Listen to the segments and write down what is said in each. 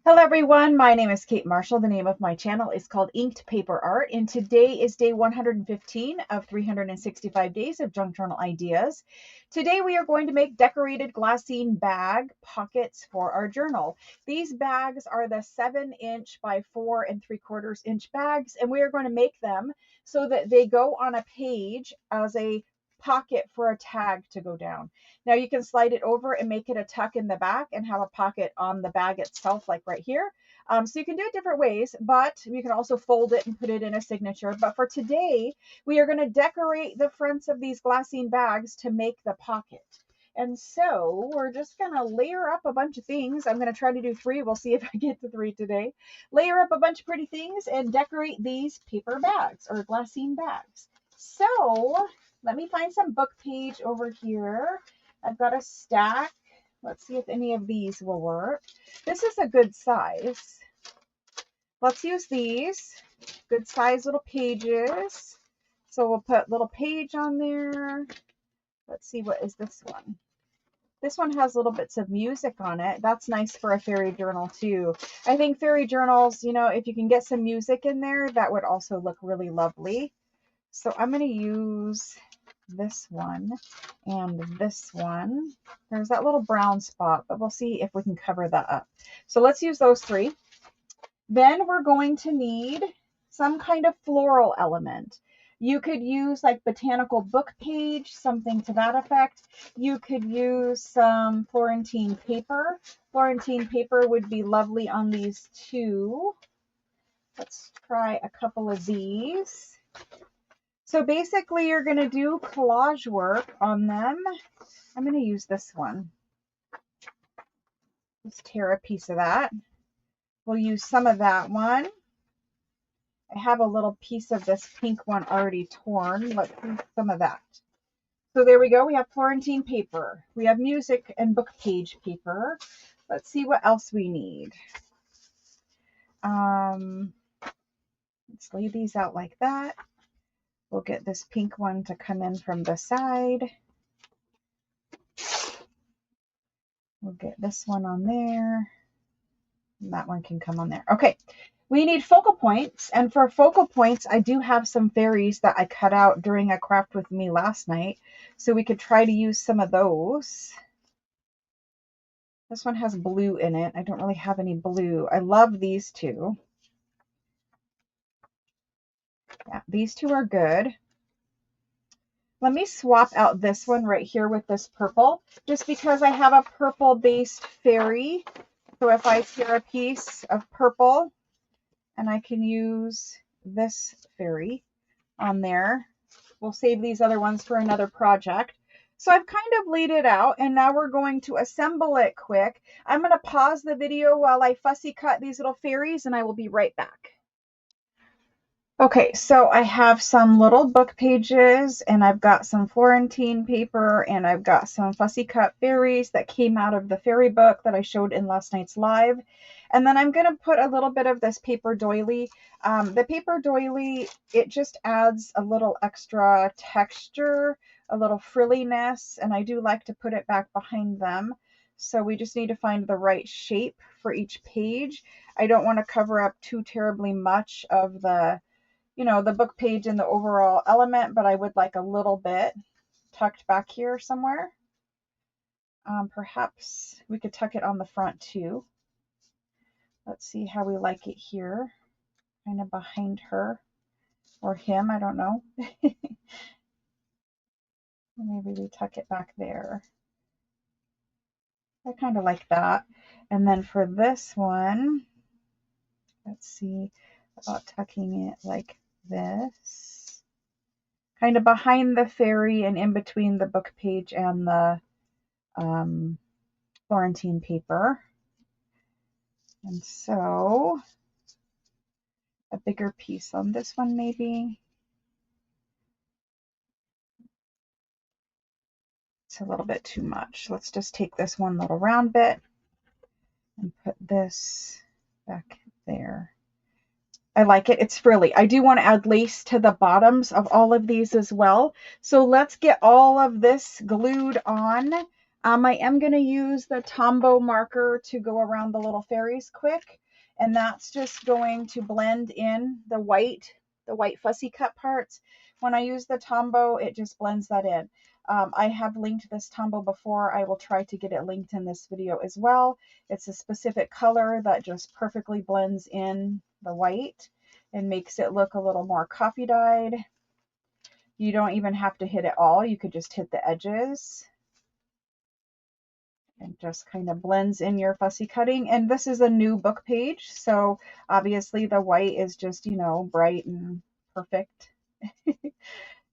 Hello everyone, my name is Kate Marshall. The name of my channel is called Inked Paper Art, and today is day 115 of 365 days of junk journal ideas. Today we are going to make decorated glassine bag pockets for our journal. These bags are the 7-inch by 4 3/4 inch bags, and we are going to make them so that they go on a page as a pocket for a tag to go down. Now you can slide it over and make it a tuck in the back and have a pocket on the bag itself, like right here. So you can do it different ways, but you can also fold it and put it in a signature. But for today, we are going to decorate the fronts of these glassine bags to make the pocket. And so we're just going to layer up a bunch of things. I'm going to try to do 3. We'll see if I get to 3 today. Layer up a bunch of pretty things and decorate these paper bags or glassine bags. So let me find some book page over here. I've got a stack. Let's see if any of these will work. This is a good size. Let's use these. Good size little pages. So we'll put little page on there. Let's see, what is this one? This one has little bits of music on it. That's nice for a fairy journal too. I think fairy journals, if you can get some music in there, that would also look really lovely. So I'm going to use this one and this one. There's that little brown spot, but we'll see if we can cover that up. So let's use those 3. Then we're going to need some kind of floral element. You could use like botanical book page, something to that effect. You could use some Florentine paper. Florentine paper would be lovely on these too. Let's try a couple of these. So basically you're going to do collage work on them. I'm going to use this one. Let's tear a piece of that. We'll use some of that one. I have a little piece of this pink one already torn. Let's use some of that. So there we go. We have Florentine paper. We have music and book page paper. Let's see what else we need. Let's lay these out like that. We'll get this pink one to come in from the side. We'll get this one on there. And that one can come on there. Okay, we need focal points. And for focal points, I do have some fairies that I cut out during a craft with me last night. So we could try to use some of those. This one has blue in it. I don't really have any blue. I love these 2. Yeah, these 2 are good. Let me swap out this one right here with this purple, just because I have a purple based fairy. So if I tear a piece of purple, and I can use this fairy on there, we'll save these other ones for another project. So I've kind of laid it out, and now we're going to assemble it quick. I'm going to pause the video while I fussy cut these little fairies, and I will be right back. Okay, so I have some little book pages, and I've got some Florentine paper, and I've got some fussy cut fairies that came out of the fairy book that I showed in last night's live. And then I'm going to put a little bit of this paper doily. The paper doily, it just adds a little extra texture, a little frilliness, and I do like to put it back behind them. So we just need to find the right shape for each page. I don't want to cover up too terribly much of the the book page and the overall element, but I would like a little bit tucked back here somewhere. Perhaps we could tuck it on the front too. Let's see how we like it here. Kind of behind her or him, I don't know. Maybe we tuck it back there. I kind of like that. And then for this one, let's see about tucking it like this, kind of behind the fairy and in between the book page and the Florentine paper. And so a bigger piece on this one maybe. It's a little bit too much. Let's just take this one little round bit and put this back there. I like it. It's frilly. I do want to add lace to the bottoms of all of these as well. So let's get all of this glued on. I am going to use the Tombow marker to go around the little fairies quick, and that's just going to blend in the white fussy cut parts. When I use the Tombow, it just blends that in. I have linked this Tombow before. I will try to get it linked in this video as well. It's a specific color that just perfectly blends in the white and makes it look a little more coffee dyed. You don't even have to hit it all. You could just hit the edges. It just kind of blends in your fussy cutting. And this is a new book page, so obviously the white is just, you know, bright and perfect.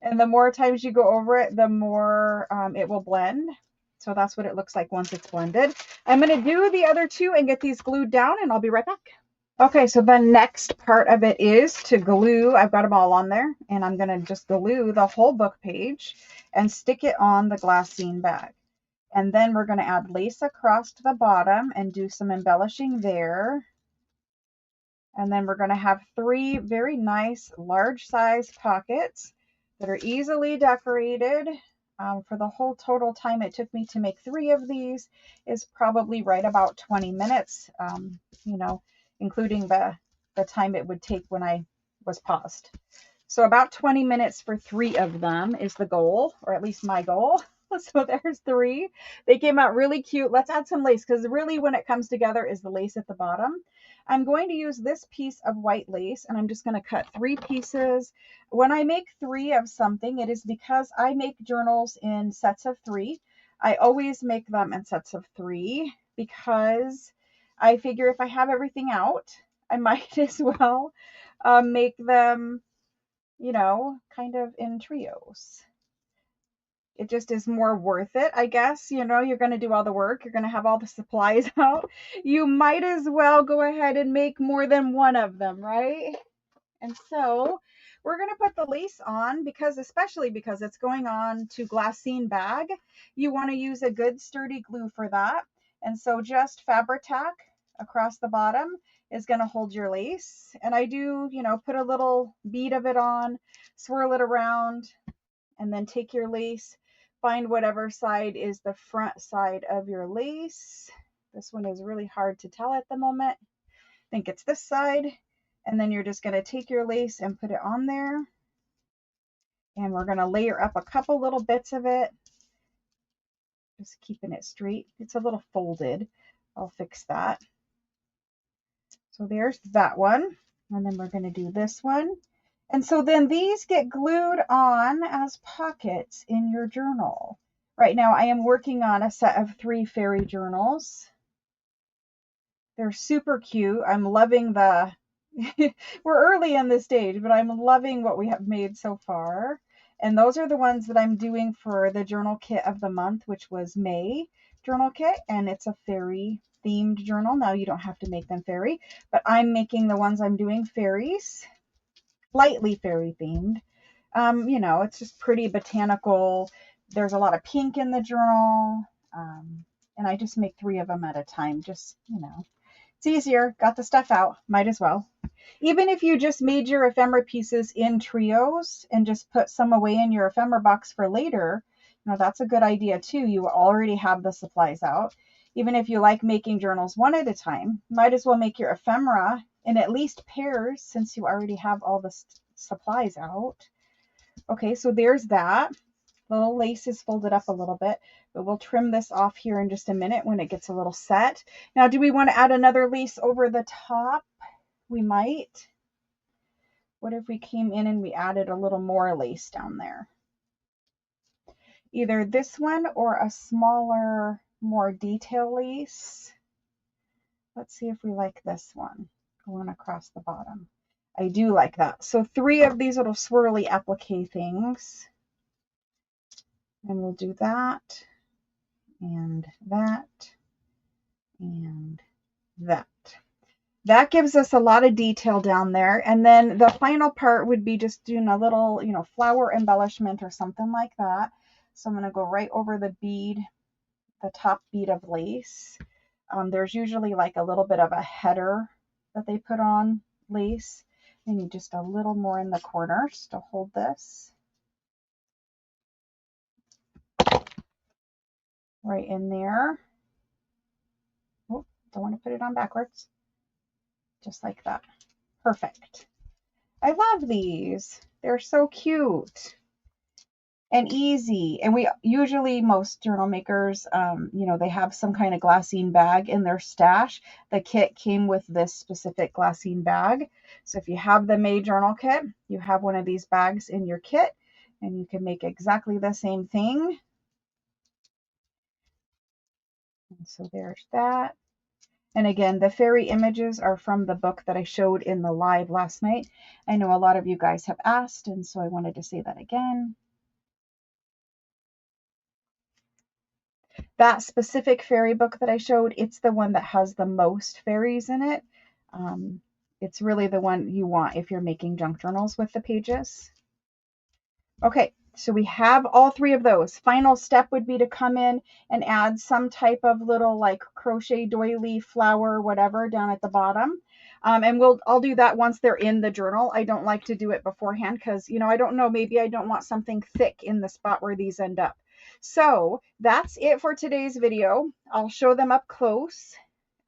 And the more times you go over it, the more it will blend. So that's what it looks like once it's blended. I'm going to do the other two and get these glued down, and I'll be right back. Okay, so the next part of it is to glue. I've got them all on there, and I'm going to just glue the whole book page and stick it on the glassine bag. And then we're going to add lace across to the bottom and do some embellishing there. And then we're going to have 3 very nice large size pockets that are easily decorated. For the whole total time it took me to make 3 of these is probably right about 20 minutes, you know, including the time it would take when I was paused. So about 20 minutes for 3 of them is the goal, or at least my goal. So there's 3. They came out really cute. Let's add some lace, because really when it comes together is the lace at the bottom. I'm going to use this piece of white lace, and I'm just going to cut 3 pieces. When I make 3 of something, it is because I make journals in sets of 3. I always make them in sets of 3 because I figure if I have everything out, I might as well make them, you know, kind of in trios. It just is more worth it, I guess. You know, you're going to do all the work. You're going to have all the supplies out. You might as well go ahead and make more than one of them, right? And so we're going to put the lace on because, especially because it's going on to glassine bag, you want to use a good sturdy glue for that. And so just Fabri-Tac across the bottom is going to hold your lace. And I do, you know, put a little bead of it on, swirl it around, and then take your lace, find whatever side is the front side of your lace. This one is really hard to tell at the moment. I think it's this side. And then you're just going to take your lace and put it on there. And we're going to layer up a couple little bits of it, just keeping it straight. It's a little folded. I'll fix that. So there's that one. And then we're going to do this one. And so then these get glued on as pockets in your journal. Right now I am working on a set of 3 fairy journals. They're super cute. I'm loving the, we're early in this stage, but I'm loving what we have made so far. And those are the ones that I'm doing for the journal kit of the month, which was May journal kit. And it's a fairy themed journal. Now you don't have to make them fairy, but I'm making the ones I'm doing fairies. Lightly fairy themed. You know, it's just pretty botanical. There's a lot of pink in the journal. And I just make 3 of them at a time. Just, you know, it's easier. Got the stuff out. Might as well. Even if you just made your ephemera pieces in trios and just put some away in your ephemera box for later, you know, that's a good idea too. You already have the supplies out. Even if you like making journals one at a time, might as well make your ephemera in at least pairs since you already have all the supplies out. Okay, so there's that. The little lace is folded up a little bit, but we'll trim this off here in just a minute when it gets a little set. Now, do we want to add another lace over the top? We might. What if we came in and we added a little more lace down there? Either this one or a smaller, more detail lace. Let's see if we like this one going across the bottom. I do like that. So 3 of these little swirly applique things. And we'll do that, and that, and that. That gives us a lot of detail down there. And then the final part would be just doing a little, you know, flower embellishment or something like that. So I'm going to go right over the bead, the top bead of lace. There's usually like a little bit of a header that they put on lace. I need just a little more in the corners to hold this. right in there. Oh, don't want to put it on backwards. Just like that. Perfect. I love these. They're so cute and easy. And we usually, most journal makers, you know, they have some kind of glassine bag in their stash. The kit came with this specific glassine bag. So if you have the May journal kit, you have one of these bags in your kit, and you can make exactly the same thing. And so there's that. And again, the fairy images are from the book that I showed in the live last night. I know a lot of you guys have asked, and so I wanted to say that again. That specific fairy book that I showed, it's the one that has the most fairies in it. It's really the one you want if you're making junk journals with the pages. Okay, so we have all three of those. Final step would be to come in and add some type of little like crochet doily, flower, whatever down at the bottom. And I'll do that once they're in the journal. I don't like to do it beforehand because, you know, I don't know, maybe I don't want something thick in the spot where these end up. So that's it for today's video. I'll show them up close.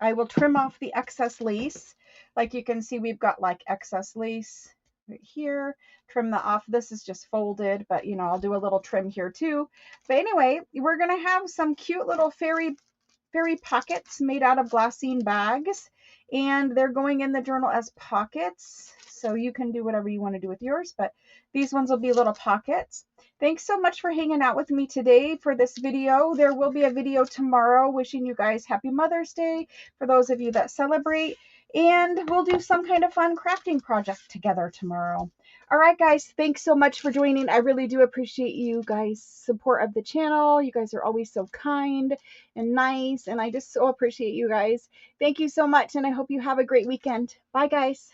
I will trim off the excess lace. Like you can see, we've got like excess lace right here. Trim that off. This is just folded, but you know, I'll do a little trim here too. But anyway, we're going to have some cute little fairy pockets made out of glassine bags, and they're going in the journal as pockets. So you can do whatever you want to do with yours, but these ones will be little pockets. Thanks so much for hanging out with me today for this video. There will be a video tomorrow wishing you guys happy Mother's Day for those of you that celebrate, and we'll do some kind of fun crafting project together tomorrow. All right, guys, thanks so much for joining. I really do appreciate you guys' support of the channel. You guys are always so kind and nice, and I just so appreciate you guys. Thank you so much, and I hope you have a great weekend. Bye, guys.